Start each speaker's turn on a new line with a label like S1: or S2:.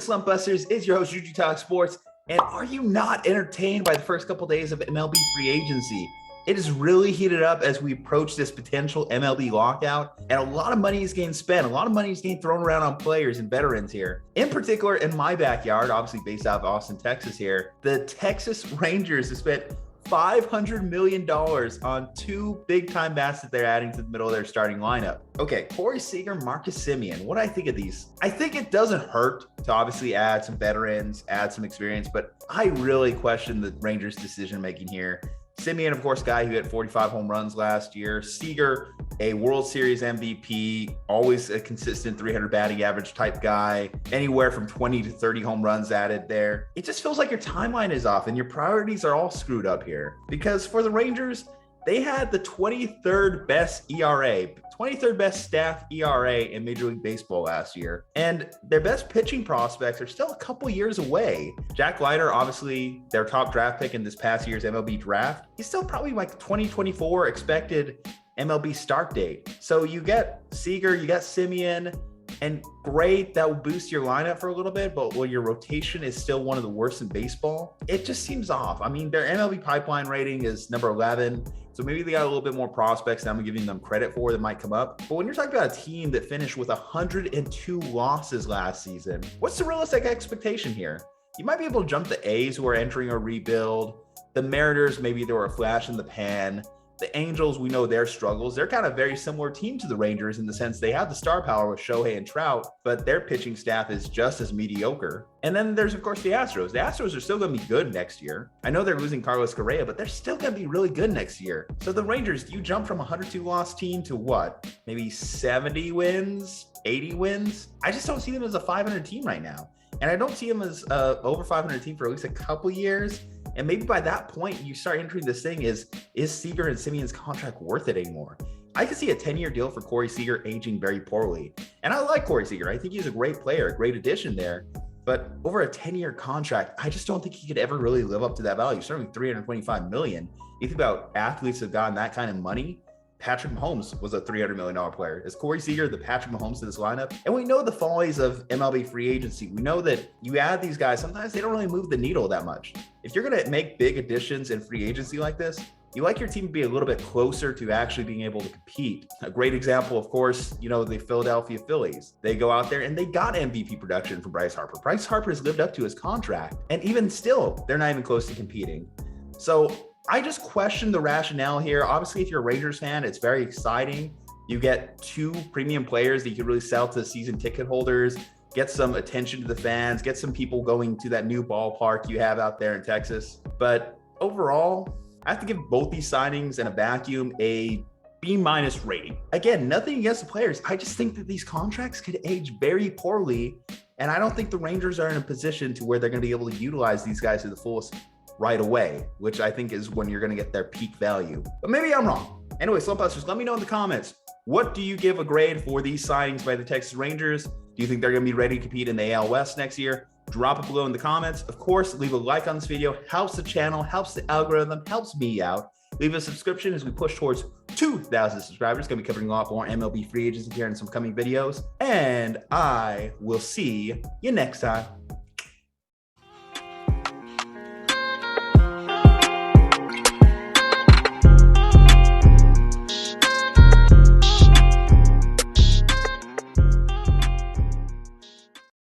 S1: Slumpbusters? It's your host, Juju Talk Sports. And are you not entertained by the first couple days of MLB free agency? It has really heated up as we approach this potential MLB lockout, and a lot of money is getting spent. A lot of money is getting thrown around on players and veterans here. In particular, in my backyard, obviously based out of Austin, Texas here, the Texas Rangers have spent $500 million on two big-time bats that they're adding to the middle of their starting lineup. Okay, Corey Seager, Marcus Semien. What do I think of these? I think it doesn't hurt to obviously add some veterans, add some experience, but I really question the Rangers' decision-making here. Semien, of course, guy who hit 45 home runs last year. Seager, a World Series MVP, always a consistent 300 batting average type guy, anywhere from 20 to 30 home runs added there. It just feels like your timeline is off and your priorities are all screwed up here. Because for the Rangers, they had the 23rd best ERA, 23rd best staff ERA in Major League Baseball last year. And their best pitching prospects are still a couple years away. Jack Leiter, obviously their top draft pick in this past year's MLB draft, he's still probably like 2024 expected MLB start date. So you get Seager, you got Semien, and great, that will boost your lineup for a little bit, but when your rotation is still one of the worst in baseball, it just seems off. I mean, their MLB pipeline rating is number 11, so maybe they got a little bit more prospects that I'm giving them credit for that might come up. But when you're talking about a team that finished with 102 losses last season, what's the realistic expectation here? You might be able to jump the A's who are entering a rebuild. The Mariners, maybe they were a flash in the pan. The Angels, we know their struggles. They're kind of a very similar team to the Rangers in the sense they have the star power with Shohei and Trout, but their pitching staff is just as mediocre. And then there's, of course, the Astros. The Astros are still going to be good next year. I know they're losing Carlos Correa, but they're still going to be really good next year. So the Rangers, do you jump from a 102-loss team to what? Maybe 70 wins, 80 wins? I just don't see them as a 500 team right now. And I don't see them as over 500 team for at least a couple years. And maybe by that point, you start entering this thing is Seager and Semien's contract worth it anymore? I could see a 10-year deal for Corey Seager aging very poorly. And I like Corey Seager. I think he's a great player, a great addition there. But over a 10-year contract, I just don't think he could ever really live up to that value. Certainly $325 million. You think about athletes who've gotten that kind of money. Patrick Mahomes was a $300 million player. Is Corey Seager the Patrick Mahomes to this lineup? And we know the follies of MLB free agency. We know that you add these guys, sometimes they don't really move the needle that much. If you're going to make big additions in free agency like this, you like your team to be a little bit closer to actually being able to compete. A great example, of course, you know, the Philadelphia Phillies. They go out there and they got MVP production from Bryce Harper. Bryce Harper has lived up to his contract, and even still, they're not even close to competing. So I just question the rationale here. Obviously, if you're a Rangers fan, it's very exciting. You get two premium players that you can really sell to season ticket holders, get some attention to the fans, get some people going to that new ballpark you have out there in Texas. But overall, I have to give both these signings in a vacuum a B- rating. Again, nothing against the players. I just think that these contracts could age very poorly. And I don't think the Rangers are in a position to where they're going to be able to utilize these guys to the fullest right away, which I think is when you're going to get their peak value. But maybe I'm wrong. Anyway, Slumpbusters, let me know in the comments. What do you give a grade for these signings by the Texas Rangers? Do you think they're going to be ready to compete in the AL West next year? Drop it below in the comments. Of course, leave a like on this video. Helps the channel, helps the algorithm, helps me out. Leave a subscription as we push towards 2,000 subscribers. Going to be covering a lot more MLB free agency here in some coming videos. And I will see you next time.